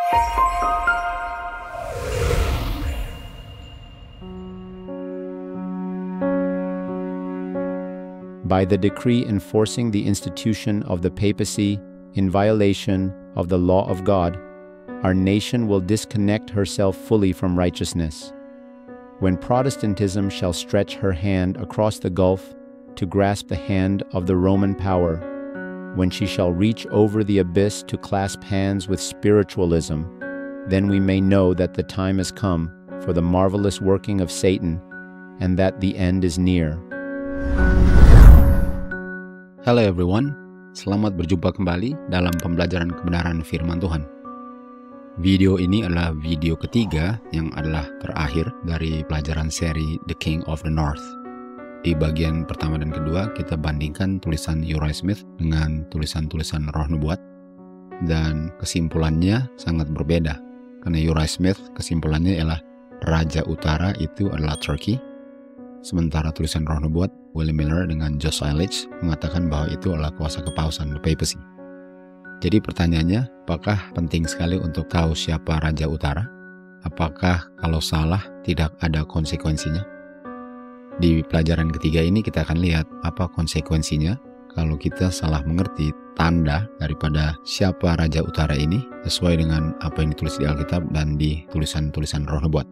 By the decree enforcing the institution of the papacy in violation of the law of God, our nation will disconnect herself fully from righteousness. When Protestantism shall stretch her hand across the gulf to grasp the hand of the Roman power, when she shall reach over the abyss to clasp hands with spiritualism, then we may know that the time has come for the marvelous working of Satan and that the end is near. Hello everyone, selamat berjumpa kembali dalam pembelajaran kebenaran firman Tuhan. Video ini adalah video ketiga yang adalah terakhir dari pelajaran seri The King of the North. Di bagian pertama dan kedua kita bandingkan tulisan Uriah Smith dengan tulisan-tulisan Roh Nubuat, dan kesimpulannya sangat berbeda. Karena Uriah Smith kesimpulannya ialah Raja Utara itu adalah Turkey, sementara tulisan Roh Nubuat William Miller dengan Josh Eilidge mengatakan bahwa itu adalah kuasa kepausan, the papacy. Jadi pertanyaannya, apakah penting sekali untuk tahu siapa Raja Utara? Apakah kalau salah tidak ada konsekuensinya? Di pelajaran ketiga ini kita akan lihat apa konsekuensinya kalau kita salah mengerti tanda daripada siapa Raja Utara ini sesuai dengan apa yang ditulis di Alkitab dan di tulisan-tulisan Roh Nubuat.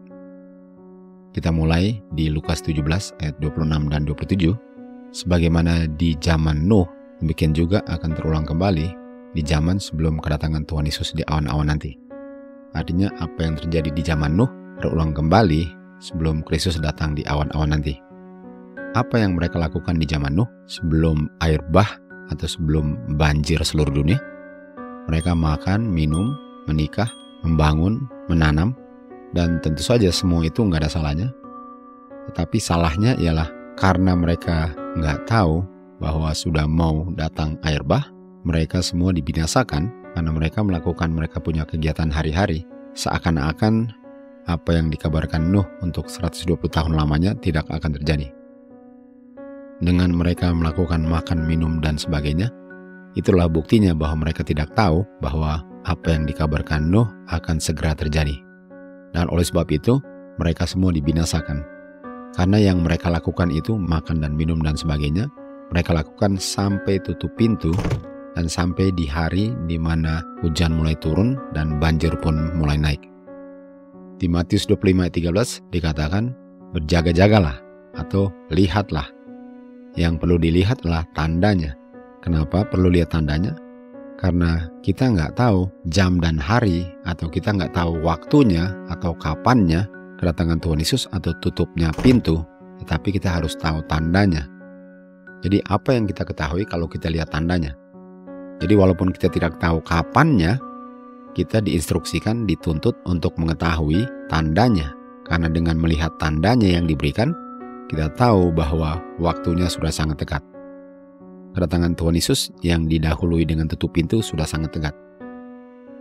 Kita mulai di Lukas 17 ayat 26 dan 27. Sebagaimana di zaman Nuh, demikian juga akan terulang kembali di zaman sebelum kedatangan Tuhan Yesus di awan-awan nanti. Artinya apa yang terjadi di zaman Nuh terulang kembali sebelum Kristus datang di awan-awan nanti. Apa yang mereka lakukan di zaman Nuh sebelum air bah atau sebelum banjir seluruh dunia? Mereka makan, minum, menikah, membangun, menanam, dan tentu saja semua itu nggak ada salahnya. Tetapi salahnya ialah karena mereka nggak tahu bahwa sudah mau datang air bah, mereka semua dibinasakan karena mereka mereka punya kegiatan hari-hari. Seakan-akan apa yang dikabarkan Nuh untuk 120 tahun lamanya tidak akan terjadi. Dengan mereka melakukan makan, minum, dan sebagainya, itulah buktinya bahwa mereka tidak tahu bahwa apa yang dikabarkan Nuh akan segera terjadi. Dan oleh sebab itu, mereka semua dibinasakan. Karena yang mereka lakukan itu, makan dan minum dan sebagainya, mereka lakukan sampai tutup pintu dan sampai di hari di mana hujan mulai turun dan banjir pun mulai naik. Di Matius 25 ayat 13 dikatakan, berjaga-jagalah atau lihatlah. Yang perlu dilihat adalah tandanya. Kenapa perlu lihat tandanya? Karena kita nggak tahu jam dan hari, atau kita nggak tahu waktunya atau kapannya kedatangan Tuhan Yesus atau tutupnya pintu, tetapi kita harus tahu tandanya. Jadi apa yang kita ketahui kalau kita lihat tandanya? Jadi walaupun kita tidak tahu kapannya, kita diinstruksikan, dituntut untuk mengetahui tandanya. Karena dengan melihat tandanya yang diberikan, kita tahu bahwa waktunya sudah sangat dekat. Kedatangan Tuhan Yesus yang didahului dengan tutup pintu sudah sangat dekat.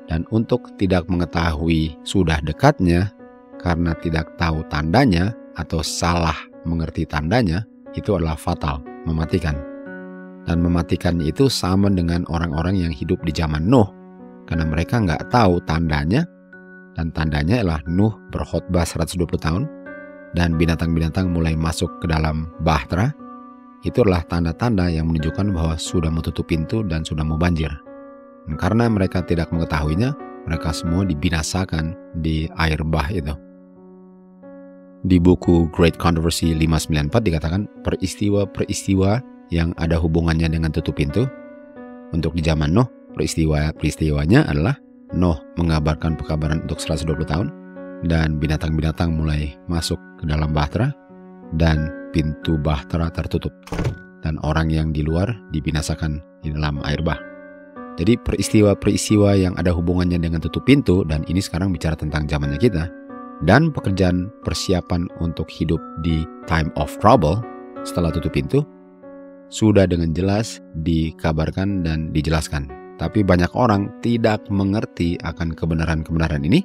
Dan untuk tidak mengetahui sudah dekatnya, karena tidak tahu tandanya atau salah mengerti tandanya, itu adalah fatal, mematikan. Dan mematikan itu sama dengan orang-orang yang hidup di zaman Nuh, karena mereka nggak tahu tandanya, dan tandanya adalah Nuh berkhotbah 120 tahun, dan binatang-binatang mulai masuk ke dalam bahtera. Itu adalah tanda-tanda yang menunjukkan bahwa sudah mau tutup pintu dan sudah mau banjir. Dan karena mereka tidak mengetahuinya, mereka semua dibinasakan di air bah itu. Di buku Great Controversy 594 dikatakan peristiwa-peristiwa yang ada hubungannya dengan tutup pintu. Untuk di zaman Nuh, peristiwanya adalah Nuh mengabarkan pekabaran untuk 120 tahun, dan binatang-binatang mulai masuk ke dalam bahtera, dan pintu bahtera tertutup, dan orang yang di luar dibinasakan di dalam air bah. Jadi peristiwa-peristiwa yang ada hubungannya dengan tutup pintu, dan ini sekarang bicara tentang zamannya kita, dan pekerjaan persiapan untuk hidup di time of trouble setelah tutup pintu, sudah dengan jelas dikabarkan dan dijelaskan. Tapi banyak orang tidak mengerti akan kebenaran-kebenaran ini,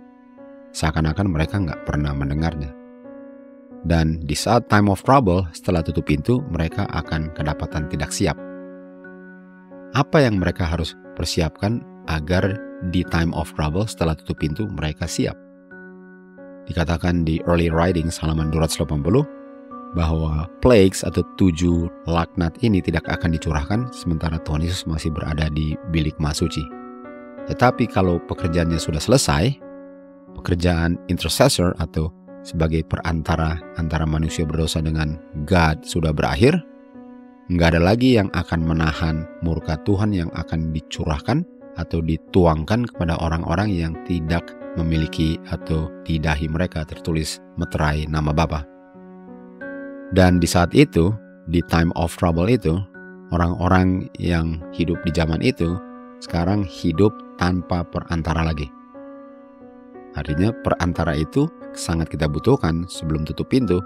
seakan-akan mereka nggak pernah mendengarnya. Dan di saat time of trouble, setelah tutup pintu, mereka akan kedapatan tidak siap. Apa yang mereka harus persiapkan agar di time of trouble, setelah tutup pintu, mereka siap. Dikatakan di early writings halaman 280 bahwa plagues atau 7 laknat ini tidak akan dicurahkan sementara Tuhan Yesus masih berada di bilik Maha Suci. Tetapi kalau pekerjaannya sudah selesai, pekerjaan intercessor atau sebagai perantara antara manusia berdosa dengan God sudah berakhir, nggak ada lagi yang akan menahan murka Tuhan yang akan dicurahkan atau dituangkan kepada orang-orang yang tidak memiliki atau di dahi mereka tertulis meterai nama Bapa. Dan di saat itu, di time of trouble itu, orang-orang yang hidup di zaman itu sekarang hidup tanpa perantara lagi. Artinya perantara itu sangat kita butuhkan sebelum tutup pintu,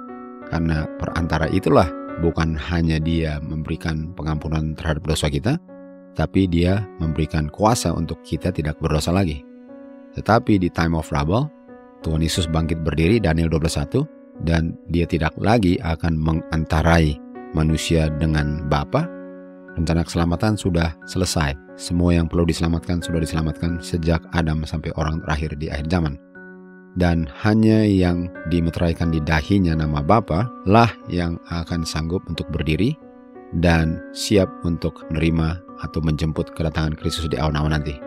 karena perantara itulah bukan hanya dia memberikan pengampunan terhadap dosa kita, tapi dia memberikan kuasa untuk kita tidak berdosa lagi. Tetapi di time of trouble, Tuhan Yesus bangkit berdiri, Daniel 12:1, dan dia tidak lagi akan mengantarai manusia dengan Bapa. Rencana keselamatan sudah selesai. Semua yang perlu diselamatkan sudah diselamatkan sejak Adam sampai orang terakhir di akhir zaman. Dan hanya yang dimeteraikan di dahinya nama Bapa lah yang akan sanggup untuk berdiri dan siap untuk menerima atau menjemput kedatangan Kristus di awan-awan nanti.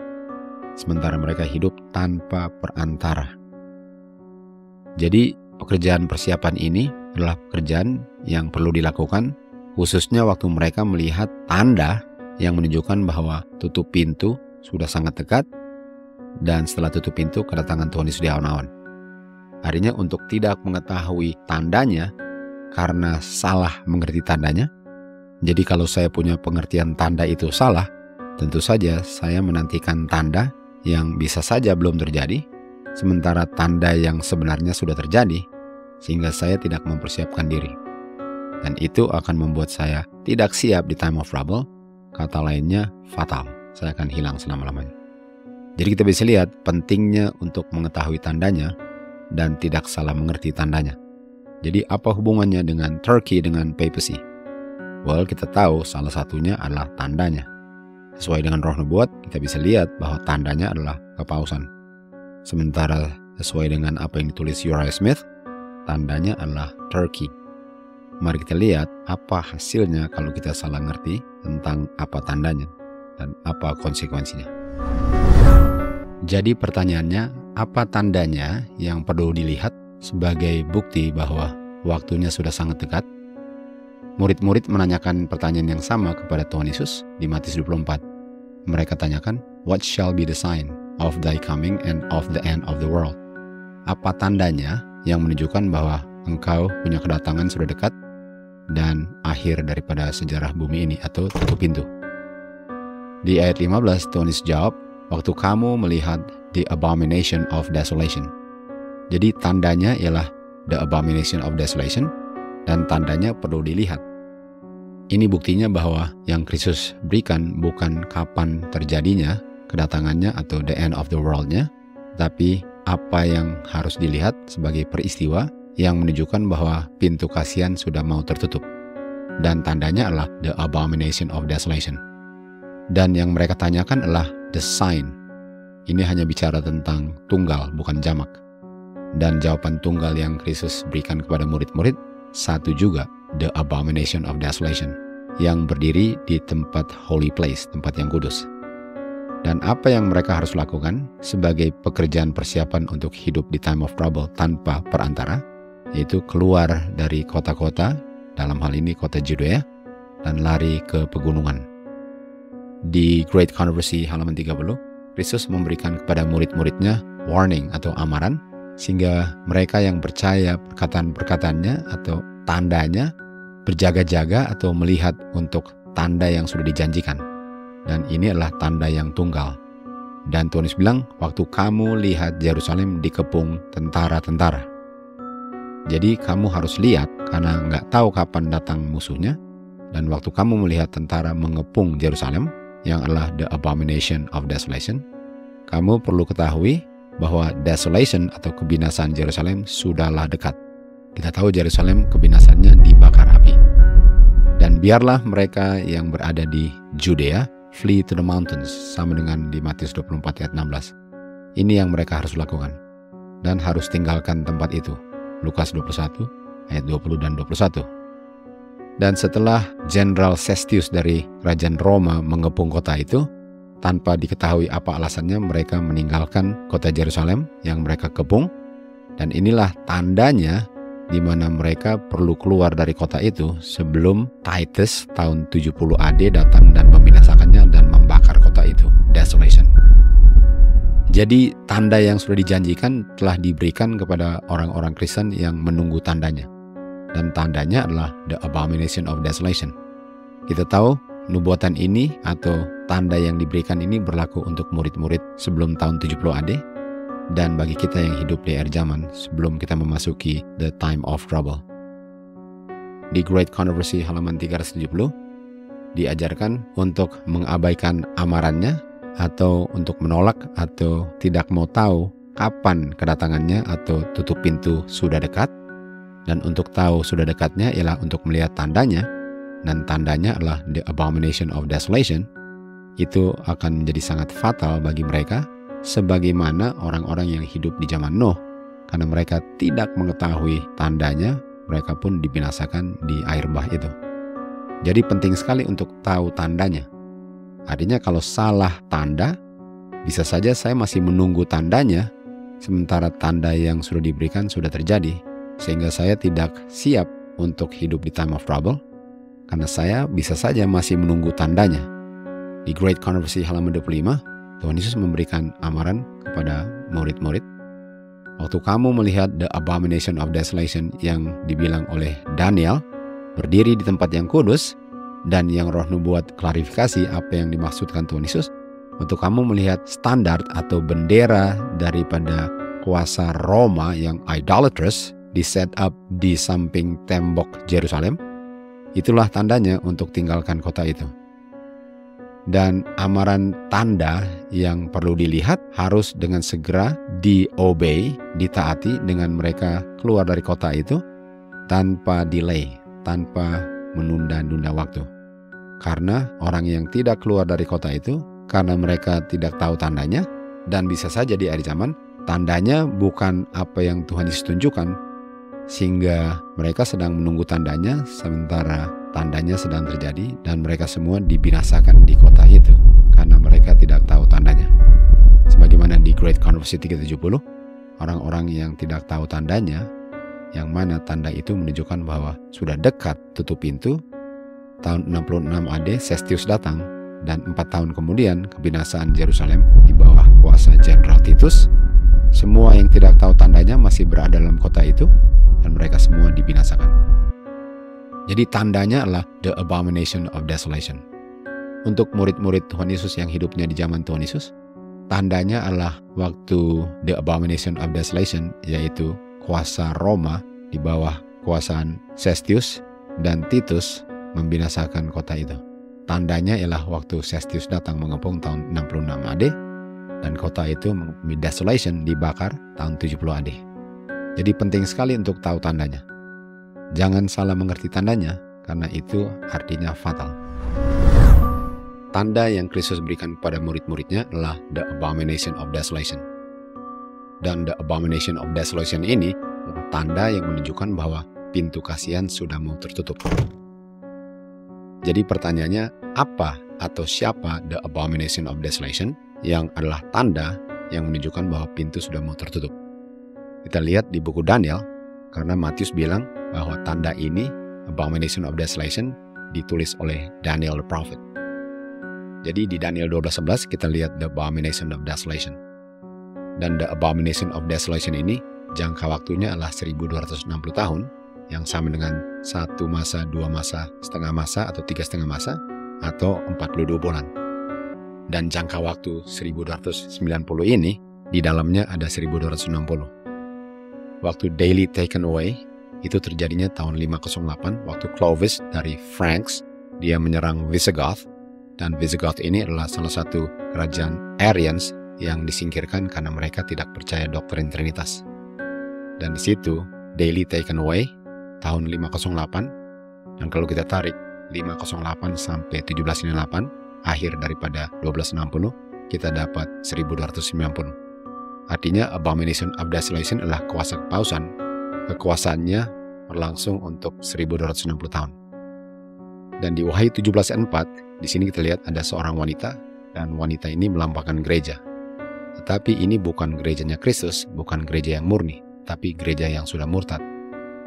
Sementara mereka hidup tanpa perantara. Jadi pekerjaan persiapan ini adalah pekerjaan yang perlu dilakukan khususnya waktu mereka melihat tanda yang menunjukkan bahwa tutup pintu sudah sangat dekat dan setelah tutup pintu kedatangan Tuhan Yesus di awan-awan. Artinya untuk tidak mengetahui tandanya karena salah mengerti tandanya. Jadi kalau saya punya pengertian tanda itu salah, tentu saja saya menantikan tanda yang bisa saja belum terjadi, sementara tanda yang sebenarnya sudah terjadi, sehingga saya tidak mempersiapkan diri. Dan itu akan membuat saya tidak siap di time of trouble, kata lainnya fatal, saya akan hilang selama-lamanya. Jadi kita bisa lihat pentingnya untuk mengetahui tandanya dan tidak salah mengerti tandanya. Jadi apa hubungannya dengan Turkey dengan papacy? Well, kita tahu salah satunya adalah tandanya. Sesuai dengan roh nubuat, kita bisa lihat bahwa tandanya adalah kepausan. Sementara sesuai dengan apa yang ditulis Uriah Smith, tandanya adalah Turkey. Mari kita lihat apa hasilnya kalau kita salah ngerti tentang apa tandanya dan apa konsekuensinya. Jadi pertanyaannya, apa tandanya yang perlu dilihat sebagai bukti bahwa waktunya sudah sangat dekat? Murid-murid menanyakan pertanyaan yang sama kepada Tuhan Yesus di Matius 24. Mereka tanyakan, "What shall be the sign of thy coming and of the end of the world?" Apa tandanya yang menunjukkan bahwa engkau punya kedatangan sudah dekat dan akhir daripada sejarah bumi ini atau tutup pintu? Di ayat 15 Tuhan Yesus jawab, "Waktu kamu melihat the abomination of desolation." Jadi tandanya ialah the abomination of desolation dan tandanya perlu dilihat. Ini buktinya bahwa yang Kristus berikan bukan kapan terjadinya kedatangannya atau the end of the world-nya, tapi apa yang harus dilihat sebagai peristiwa yang menunjukkan bahwa pintu kasihan sudah mau tertutup. Dan tandanya adalah the abomination of desolation. Dan yang mereka tanyakan adalah the sign. Ini hanya bicara tentang tunggal, bukan jamak. Dan jawaban tunggal yang Kristus berikan kepada murid-murid, satu juga, the abomination of desolation, yang berdiri di tempat holy place, tempat yang kudus. Dan apa yang mereka harus lakukan sebagai pekerjaan persiapan untuk hidup di time of trouble tanpa perantara, yaitu keluar dari kota-kota, dalam hal ini kota Judea, dan lari ke pegunungan. Di Great Controversy halaman 30, Kristus memberikan kepada murid-muridnya warning atau amaran, sehingga mereka yang percaya perkataan-perkataannya atau tandanya berjaga-jaga atau melihat untuk tanda yang sudah dijanjikan. Dan ini adalah tanda yang tunggal. Dan Tuhan Yesus bilang, waktu kamu lihat Yerusalem dikepung tentara-tentara. Jadi kamu harus lihat karena nggak tahu kapan datang musuhnya. Dan waktu kamu melihat tentara mengepung Yerusalem, yang adalah the abomination of desolation, kamu perlu ketahui bahwa desolation atau kebinasaan Yerusalem sudahlah dekat. Kita tahu Yerusalem kebinasannya dibakar api. Dan biarlah mereka yang berada di Judea flee to the mountains, sama dengan di Matius 24 ayat 16. Ini yang mereka harus lakukan dan harus tinggalkan tempat itu. Lukas 21 ayat 20 dan 21. Dan setelah Jenderal Sestius dari Kerajaan Roma mengepung kota itu, tanpa diketahui apa alasannya mereka meninggalkan kota Yerusalem yang mereka kepung. Dan inilah tandanya di mana mereka perlu keluar dari kota itu sebelum Titus tahun 70 AD datang dan membinasakannya dan membakar kota itu. Desolation. Jadi tanda yang sudah dijanjikan telah diberikan kepada orang-orang Kristen yang menunggu tandanya. Dan tandanya adalah the abomination of desolation. Kita tahu nubuatan ini atau tanda yang diberikan ini berlaku untuk murid-murid sebelum tahun 70 AD dan bagi kita yang hidup di akhir zaman sebelum kita memasuki the time of trouble. Di Great Controversy halaman 370 diajarkan untuk mengabaikan amarannya atau untuk menolak atau tidak mau tahu kapan kedatangannya atau tutup pintu sudah dekat. Dan untuk tahu sudah dekatnya ialah untuk melihat tandanya, dan tandanya adalah the abomination of desolation. Itu akan menjadi sangat fatal bagi mereka, sebagaimana orang-orang yang hidup di zaman Nuh. Karena mereka tidak mengetahui tandanya, mereka pun dibinasakan di air bah itu. Jadi penting sekali untuk tahu tandanya. Artinya kalau salah tanda, bisa saja saya masih menunggu tandanya, sementara tanda yang sudah diberikan sudah terjadi. Sehingga saya tidak siap untuk hidup di time of trouble, karena saya bisa saja masih menunggu tandanya. Di Great Controversy halaman 25, Tuhan Yesus memberikan amaran kepada murid-murid. Waktu kamu melihat the abomination of desolation yang dibilang oleh Daniel, berdiri di tempat yang kudus, dan yang roh nubuat klarifikasi apa yang dimaksudkan Tuhan Yesus, untuk kamu melihat standar atau bendera daripada kuasa Roma yang idolatrous, di set up di samping tembok Yerusalem, itulah tandanya untuk tinggalkan kota itu. Dan amaran tanda yang perlu dilihat harus dengan segera di-obey, ditaati dengan mereka keluar dari kota itu tanpa delay, tanpa menunda-nunda waktu. Karena orang yang tidak keluar dari kota itu, karena mereka tidak tahu tandanya, dan bisa saja di akhir zaman, tandanya bukan apa yang Tuhan Yesus tunjukkan, sehingga mereka sedang menunggu tandanya, sementara tandanya sedang terjadi dan mereka semua dibinasakan di kota itu karena mereka tidak tahu tandanya. Sebagaimana di Great Controversy 370, orang-orang yang tidak tahu tandanya, yang mana tanda itu menunjukkan bahwa sudah dekat tutup pintu, tahun 66 AD Sestius datang, dan 4 tahun kemudian kebinasaan Yerusalem di bawah kuasa Jenderal Titus. Semua yang tidak tahu tandanya masih berada dalam kota itu, dan mereka semua dibinasakan. Jadi tandanya adalah the abomination of desolation. Untuk murid-murid Tuhan Yesus yang hidupnya di zaman Tuhan Yesus, tandanya adalah waktu the abomination of desolation, yaitu kuasa Roma di bawah kuasaan Sestius dan Titus membinasakan kota itu. Tandanya ialah waktu Sestius datang mengepung tahun 66 AD, dan kota itu desolation dibakar tahun 70 AD. Jadi penting sekali untuk tahu tandanya. Jangan salah mengerti tandanya, karena itu artinya fatal. Tanda yang Kristus berikan kepada murid-muridnya adalah the abomination of desolation. Dan the abomination of desolation ini adalah tanda yang menunjukkan bahwa pintu kasihan sudah mau tertutup. Jadi pertanyaannya, apa atau siapa the abomination of desolation yang adalah tanda yang menunjukkan bahwa pintu sudah mau tertutup? Kita lihat di buku Daniel, karena Matius bilang bahwa tanda ini, abomination of desolation, ditulis oleh Daniel the prophet. Jadi di Daniel 12:11 kita lihat the abomination of desolation. Dan the abomination of desolation ini jangka waktunya adalah 1260 tahun, yang sama dengan 1 masa, 2 masa, setengah masa, atau 3,5 masa, atau 42 bulan. Dan jangka waktu 1290 ini, di dalamnya ada 1260. Waktu daily taken away, itu terjadinya tahun 508, waktu Clovis dari Franks, dia menyerang Visigoth, dan Visigoth ini adalah salah satu kerajaan Arians yang disingkirkan karena mereka tidak percaya doktrin Trinitas. Dan di situ, daily taken away, tahun 508, dan kalau kita tarik 508 sampai 1798, akhir daripada 1260, kita dapat 1290. Artinya abomination of desolation adalah kuasa kepausan. Kekuasaannya berlangsung untuk 1260 tahun. Dan di Wahyu 17:4, di sini kita lihat ada seorang wanita, dan wanita ini melambangkan gereja. Tetapi ini bukan gerejanya Kristus, bukan gereja yang murni, tapi gereja yang sudah murtad.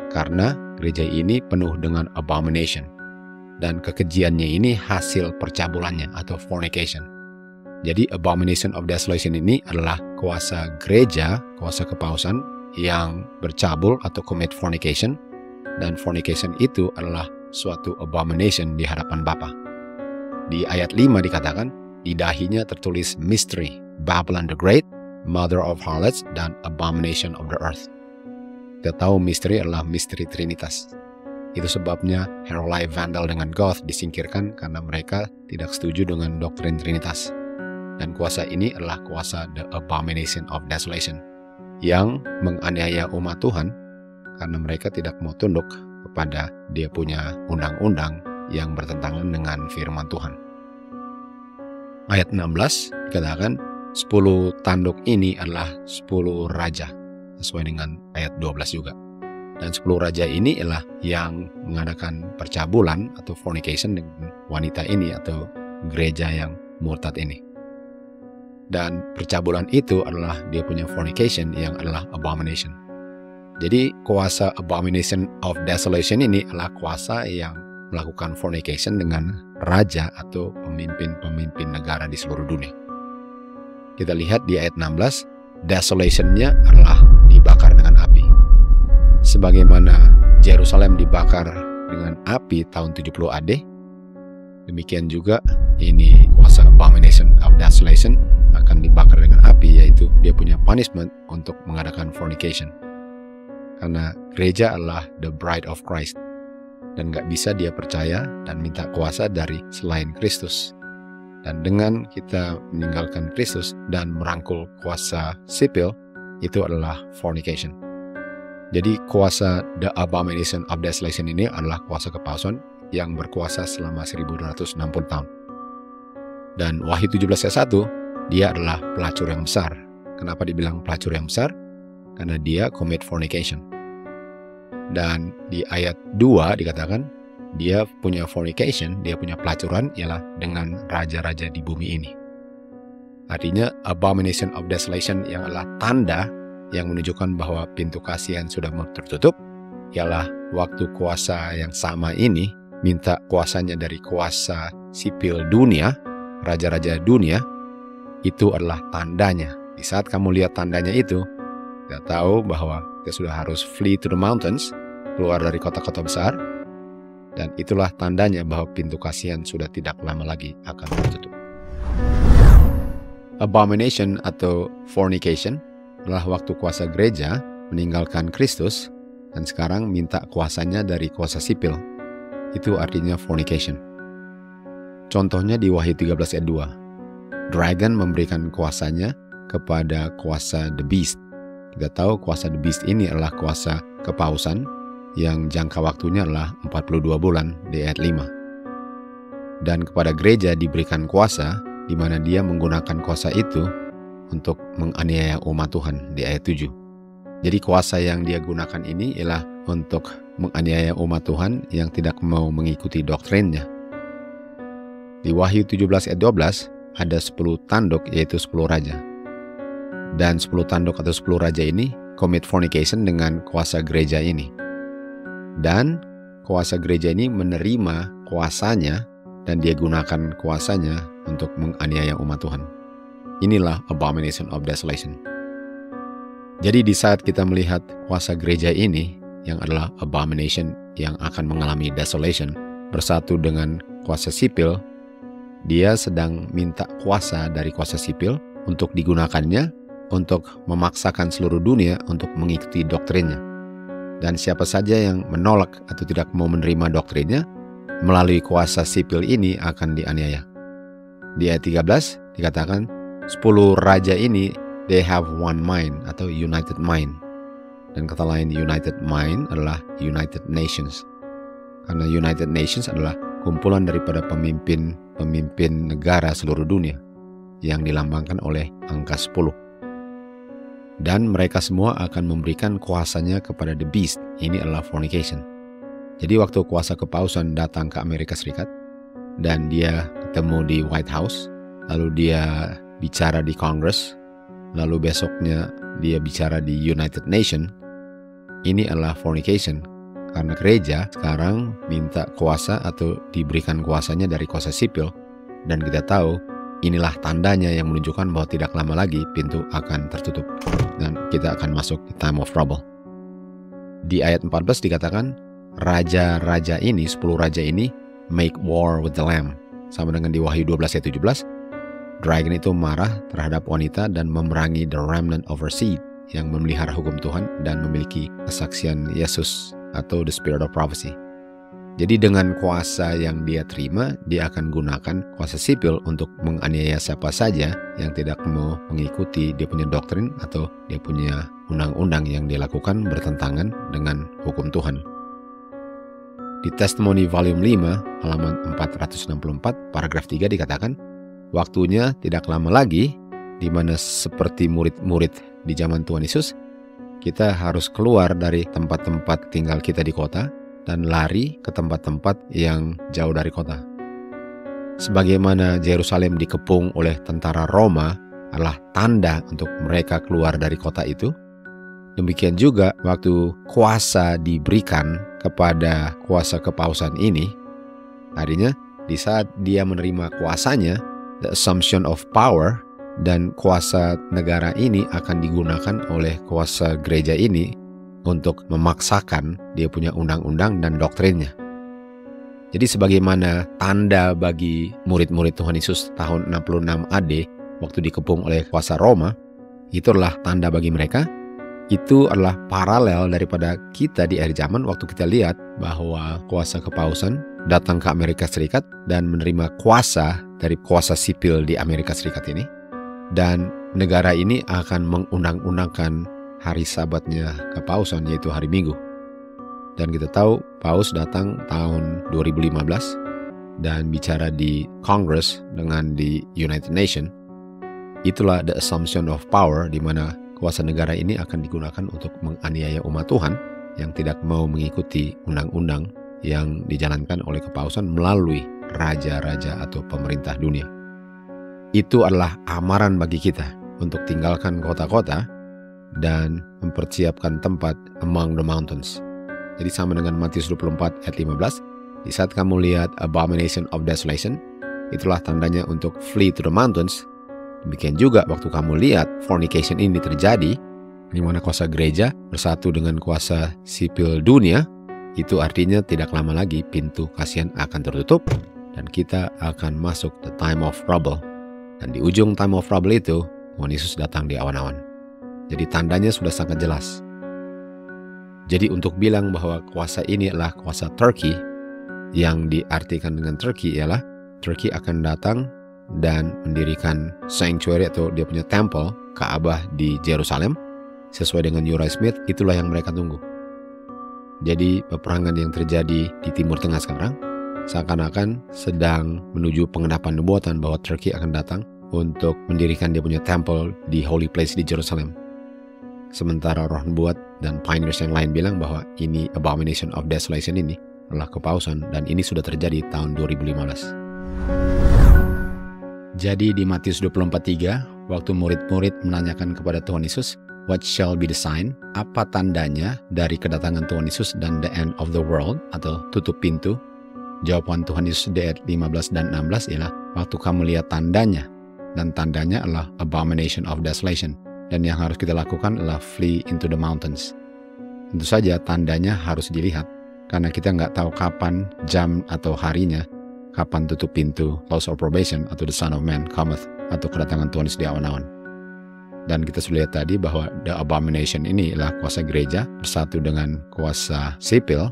Karena gereja ini penuh dengan abomination. Dan kekejiannya ini hasil percabulannya atau fornication. Jadi abomination of desolation ini adalah kuasa gereja, kuasa kepausan yang bercabul atau commit fornication. Dan fornication itu adalah suatu abomination di hadapan Bapa. Di ayat 5 dikatakan, di dahinya tertulis mystery, Babylon the Great, mother of harlots, dan abomination of the earth. Kita tahu misteri adalah misteri Trinitas. Itu sebabnya Herolai, Vandal, dengan Goth disingkirkan karena mereka tidak setuju dengan doktrin Trinitas. Dan kuasa ini adalah kuasa the abomination of desolation yang menganiaya umat Tuhan karena mereka tidak mau tunduk kepada dia punya undang-undang yang bertentangan dengan firman Tuhan. Ayat 16 dikatakan 10 tanduk ini adalah 10 raja, sesuai dengan ayat 12 juga. Dan 10 raja ini adalah yang mengadakan percabulan atau fornication dengan wanita ini atau gereja yang murtad ini. Dan percabulan itu adalah dia punya fornication yang adalah abomination. Jadi kuasa abomination of desolation ini adalah kuasa yang melakukan fornication dengan raja atau pemimpin-pemimpin negara di seluruh dunia. Kita lihat di ayat 16, desolation-nya adalah dibakar dengan api. Sebagaimana Yerusalem dibakar dengan api tahun 70 AD, demikian juga ini kuasa abomination of desolation akan dibakar dengan api, yaitu dia punya punishment untuk mengadakan fornication. Karena gereja adalah the bride of Christ, dan gak bisa dia percaya dan minta kuasa dari selain Kristus. Dan dengan kita meninggalkan Kristus dan merangkul kuasa sipil, itu adalah fornication. Jadi kuasa the abomination of desolation ini adalah kuasa kepalsuan yang berkuasa selama 1260 tahun. Dan Wahyu 17 ayat 1, dia adalah pelacur yang besar. Kenapa dibilang pelacur yang besar? Karena dia commit fornication. Dan di ayat 2 dikatakan, dia punya fornication, dia punya pelacuran ialah dengan raja-raja di bumi ini. Artinya abomination of desolation yang adalah tanda yang menunjukkan bahwa pintu kasihan sudah tertutup, ialah waktu kuasa yang sama ini minta kuasanya dari kuasa sipil dunia, raja-raja dunia, itu adalah tandanya. Di saat kamu lihat tandanya itu, kita tahu bahwa kita sudah harus flee to the mountains, keluar dari kota-kota besar, dan itulah tandanya bahwa pintu kasihan sudah tidak lama lagi akan tertutup. Abomination atau fornication adalah waktu kuasa gereja meninggalkan Kristus dan sekarang minta kuasanya dari kuasa sipil. Itu artinya fornication. Contohnya di Wahyu 13 ayat 2. Dragon memberikan kuasanya kepada kuasa the beast. Kita tahu kuasa the beast ini adalah kuasa kepausan yang jangka waktunya adalah 42 bulan di ayat 5. Dan kepada gereja diberikan kuasa di mana dia menggunakan kuasa itu untuk menganiaya umat Tuhan di ayat 7. Jadi kuasa yang dia gunakan ini ialah untuk menganiaya umat Tuhan yang tidak mau mengikuti doktrinnya. Di Wahyu 17 ayat 12 ada 10 tanduk yaitu 10 raja. Dan 10 tanduk atau 10 raja ini commit fornication dengan kuasa gereja ini. Dan kuasa gereja ini menerima kuasanya dan dia gunakan kuasanya untuk menganiaya umat Tuhan. Inilah abomination of desolation. Jadi di saat kita melihat kuasa gereja ini yang adalah abomination yang akan mengalami desolation bersatu dengan kuasa sipil, dia sedang minta kuasa dari kuasa sipil untuk digunakannya untuk memaksakan seluruh dunia untuk mengikuti doktrinnya. Dan siapa saja yang menolak atau tidak mau menerima doktrinnya melalui kuasa sipil ini akan dianiaya. Di ayat 13 dikatakan 10 raja ini they have one mind atau united mind. Dan kata lain united mind adalah United Nations. Karena United Nations adalah kumpulan daripada pemimpin pemimpin negara seluruh dunia yang dilambangkan oleh angka 10. Dan mereka semua akan memberikan kuasanya kepada the beast. Ini adalah fornication. Jadi waktu kuasa kepausan datang ke Amerika Serikat dan dia ketemu di White House, lalu dia bicara di Congress, lalu besoknya dia bicara di United Nations, ini adalah fornication. Karena gereja sekarang minta kuasa atau diberikan kuasanya dari kuasa sipil, dan kita tahu inilah tandanya yang menunjukkan bahwa tidak lama lagi pintu akan tertutup dan kita akan masuk di time of trouble. Di ayat 14 dikatakan, raja-raja ini, 10 raja ini make war with the lamb. Sama dengan di Wahyu 12 ayat 17, dragon itu marah terhadap wanita dan memerangi the remnant of her seed yang memelihara hukum Tuhan dan memiliki kesaksian Yesus atau the spirit of prophecy. Jadi dengan kuasa yang dia terima, dia akan gunakan kuasa sipil untuk menganiaya siapa saja yang tidak mau mengikuti dia punya doktrin atau dia punya undang-undang yang dia lakukan bertentangan dengan hukum Tuhan. Di Testimony volume 5 halaman 464 paragraf 3 dikatakan, waktunya tidak lama lagi di mana seperti murid-murid di zaman Tuhan Yesus, kita harus keluar dari tempat-tempat tinggal kita di kota dan lari ke tempat-tempat yang jauh dari kota. Sebagaimana Yerusalem dikepung oleh tentara Roma adalah tanda untuk mereka keluar dari kota itu, demikian juga waktu kuasa diberikan kepada kuasa kepausan ini, artinya di saat dia menerima kuasanya, the assumption of power, dan kuasa negara ini akan digunakan oleh kuasa gereja ini untuk memaksakan dia punya undang-undang dan doktrinnya. Jadi sebagaimana tanda bagi murid-murid Tuhan Yesus tahun 66 AD waktu dikepung oleh kuasa Roma, itulah tanda bagi mereka. Itu adalah paralel daripada kita di akhir zaman waktu kita lihat bahwa kuasa kepausan datang ke Amerika Serikat dan menerima kuasa dari kuasa sipil di Amerika Serikat ini. Dan negara ini akan mengundang-undangkan hari sabatnya kepausan, yaitu hari Minggu. Dan kita tahu Paus datang tahun 2015 dan bicara di Congress dengan di United Nations. Itulah the assumption of power, di mana kuasa negara ini akan digunakan untuk menganiaya umat Tuhan yang tidak mau mengikuti undang-undang yang dijalankan oleh kepausan melalui raja-raja atau pemerintah dunia. Itu adalah amaran bagi kita untuk tinggalkan kota-kota dan mempersiapkan tempat among the mountains. Jadi sama dengan Matius 24 ayat 15, di saat kamu lihat abomination of desolation, itulah tandanya untuk flee to the mountains. Demikian juga waktu kamu lihat fornication ini terjadi, di mana kuasa gereja bersatu dengan kuasa sipil dunia, itu artinya tidak lama lagi pintu kasihan akan tertutup dan kita akan masuk the time of trouble. Dan di ujung time of trouble itu, Tuhan Yesus datang di awan-awan. Jadi tandanya sudah sangat jelas. Jadi untuk bilang bahwa kuasa ini adalah kuasa Turkey, yang diartikan dengan Turkey ialah Turkey akan datang dan mendirikan sanctuary atau dia punya temple, Ka'bah di Yerusalem, sesuai dengan Uriah Smith, itulah yang mereka tunggu. Jadi peperangan yang terjadi di Timur Tengah sekarang, seakan-akan sedang menuju pengenapan nubuatan bahwa Turkey akan datang untuk mendirikan dia punya temple di Holy Place di Jerusalem. Sementara roh nubuat dan pioneers yang lain bilang bahwa ini abomination of desolation ini adalah kepausan dan ini sudah terjadi tahun 2015. Jadi di Matius 24:3, waktu murid-murid menanyakan kepada Tuhan Yesus, what shall be the sign? Apa tandanya dari kedatangan Tuhan Yesus dan the end of the world atau tutup pintu? Jawaban Tuhan Yesus di ayat 15 dan 16 ialah, waktu kamu lihat tandanya, dan tandanya adalah abomination of desolation. Dan yang harus kita lakukan adalah flee into the mountains. Tentu saja tandanya harus dilihat, karena kita nggak tahu kapan, jam atau harinya, kapan tutup pintu close of probation atau the Son of Man cometh, atau kedatangan Tuhan Yesus di awan-awan. Dan kita sudah lihat tadi bahwa the abomination ini adalah kuasa gereja bersatu dengan kuasa sipil,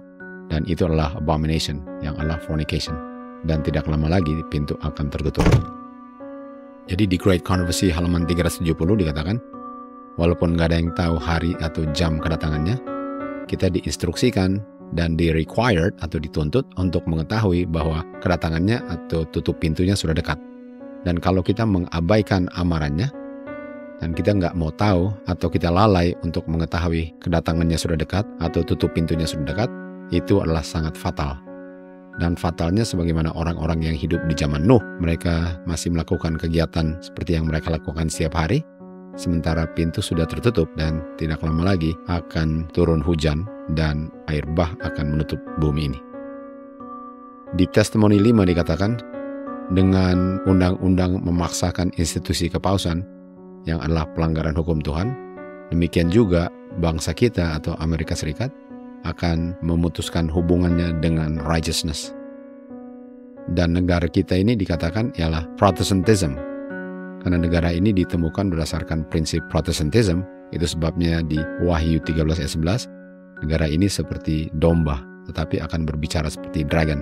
dan itu adalah abomination yang adalah fornication. Dan tidak lama lagi pintu akan tertutup. Jadi di Great Controversy halaman 370 dikatakan, walaupun nggak ada yang tahu hari atau jam kedatangannya, kita diinstruksikan dan required atau dituntut untuk mengetahui bahwa kedatangannya atau tutup pintunya sudah dekat. Dan kalau kita mengabaikan amarannya, dan kita nggak mau tahu atau kita lalai untuk mengetahui kedatangannya sudah dekat atau tutup pintunya sudah dekat, itu adalah sangat fatal. Dan fatalnya sebagaimana orang-orang yang hidup di zaman Nuh, mereka masih melakukan kegiatan seperti yang mereka lakukan setiap hari, sementara pintu sudah tertutup dan tidak lama lagi akan turun hujan dan air bah akan menutup bumi ini. Di Testimoni 5 dikatakan, dengan undang-undang memaksakan institusi kepausan yang adalah pelanggaran hukum Tuhan, demikian juga bangsa kita atau Amerika Serikat akan memutuskan hubungannya dengan righteousness. Dan negara kita ini dikatakan ialah Protestantism, karena negara ini ditemukan berdasarkan prinsip Protestantism. Itu sebabnya di Wahyu 13 ayat 11, negara ini seperti domba, tetapi akan berbicara seperti dragon.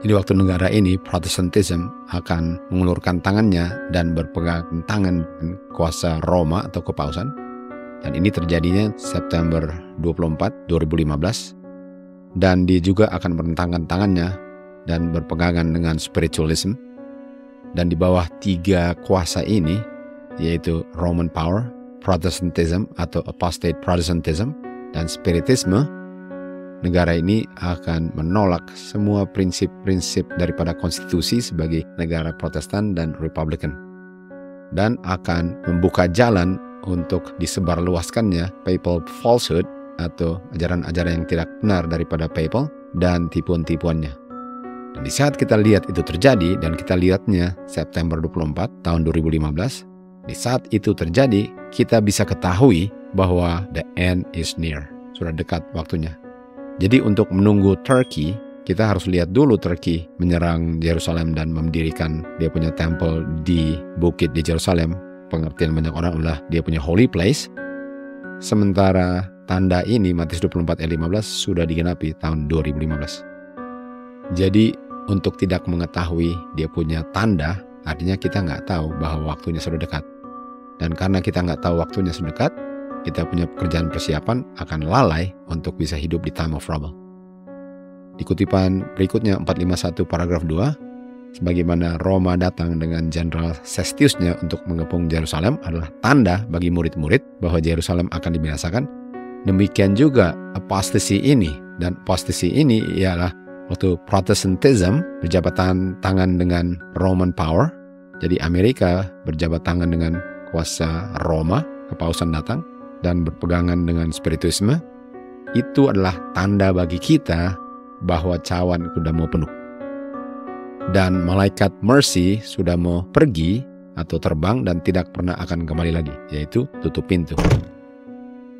Jadi waktu negara ini, Protestantism akan mengulurkan tangannya dan berpegang tangan dengan kuasa Roma atau kepausan. Dan ini terjadinya September 24, 2015. Dan dia juga akan merentangkan tangannya dan berpegangan dengan spiritualism. Dan di bawah 3 kuasa ini, yaitu Roman power, Protestantism atau apostate Protestantism, dan spiritisme, negara ini akan menolak semua prinsip-prinsip daripada konstitusi sebagai negara Protestan dan Republican. Dan akan membuka jalan untuk disebarluaskannya papal falsehood atau ajaran-ajaran yang tidak benar daripada papal dan tipuan-tipuannya. Dan di saat kita lihat itu terjadi, dan kita lihatnya September 24 tahun 2015, di saat itu terjadi, kita bisa ketahui bahwa the end is near. Sudah dekat waktunya. Jadi untuk menunggu Turki, kita harus lihat dulu Turki menyerang Yerusalem dan mendirikan dia punya temple di bukit di Yerusalem. Pengertian banyak orang adalah dia punya holy place. Sementara tanda ini, Matius 24 ayat 15, sudah digenapi tahun 2015. Jadi untuk tidak mengetahui dia punya tanda, artinya kita nggak tahu bahwa waktunya sudah dekat. Dan karena kita nggak tahu waktunya sudah dekat, kita punya pekerjaan persiapan akan lalai untuk bisa hidup di time of trouble. Di kutipan berikutnya 451 paragraf 2, sebagaimana Roma datang dengan Jenderal Sestiusnya untuk mengepung Yerusalem adalah tanda bagi murid-murid bahwa Yerusalem akan dibinasakan. Demikian juga apostasy ini, dan apostasy ini ialah waktu Protestantism berjabat tangan dengan Roman power. Jadi Amerika berjabat tangan dengan kuasa Roma, kepausan datang, dan berpegangan dengan spiritisme. Itu adalah tanda bagi kita bahwa cawan sudah mau penuh. Dan malaikat mercy sudah mau pergi atau terbang dan tidak pernah akan kembali lagi, yaitu tutup pintu.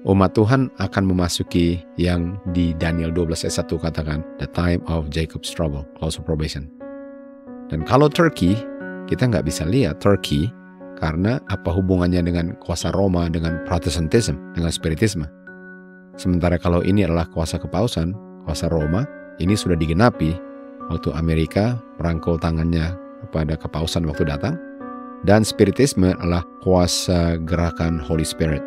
Umat Tuhan akan memasuki yang di Daniel 12 ayat 1 katakan, the time of Jacob's trouble, close of probation. Dan kalau Turki, kita nggak bisa lihat Turki, karena apa hubungannya dengan kuasa Roma, dengan Protestantism, dengan spiritisme. Sementara kalau ini adalah kuasa kepausan, kuasa Roma, ini sudah digenapi waktu Amerika merangkul tangannya kepada kepausan waktu datang. Dan spiritisme adalah kuasa gerakan Holy Spirit.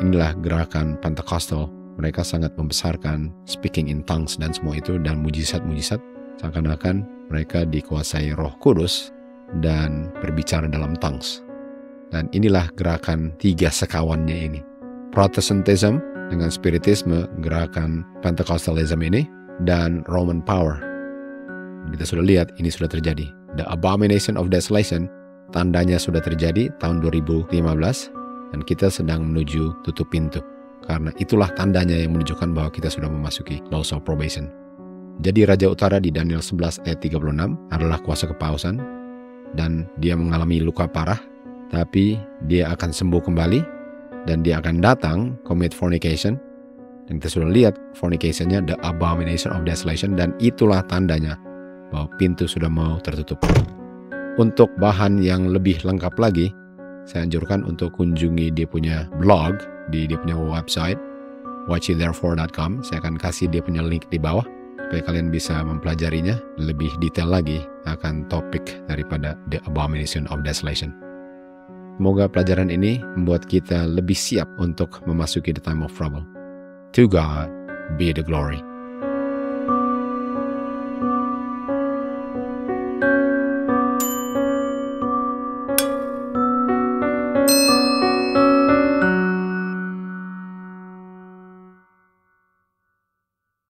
Inilah gerakan Pentecostal. Mereka sangat membesarkan speaking in tongues dan semua itu, dan mujizat-mujizat. Seakan-akan mereka dikuasai Roh Kudus dan berbicara dalam tongues. Dan inilah gerakan 3 sekawannya ini. Protestantism dengan spiritisme, gerakan Pentecostalism ini, dan Roman power. Kita sudah lihat ini sudah terjadi. The abomination of desolation, tandanya sudah terjadi tahun 2015, dan kita sedang menuju tutup pintu. Karena itulah tandanya yang menunjukkan bahwa kita sudah memasuki close of probation. Jadi Raja Utara di Daniel 11 ayat 36 adalah kuasa kepausan, dan dia mengalami luka parah, tapi dia akan sembuh kembali, dan dia akan datang commit fornication. Dan kita sudah lihat fornicationnya, the abomination of desolation, dan itulah tandanya bahwa pintu sudah mau tertutup. Untuk bahan yang lebih lengkap lagi, saya anjurkan untuk kunjungi dia punya blog, di dia punya website, watchtherefore.com. Saya akan kasih dia punya link di bawah, supaya kalian bisa mempelajarinya lebih detail lagi akan topik daripada the abomination of desolation. Semoga pelajaran ini membuat kita lebih siap untuk memasuki the time of trouble. To God be the glory.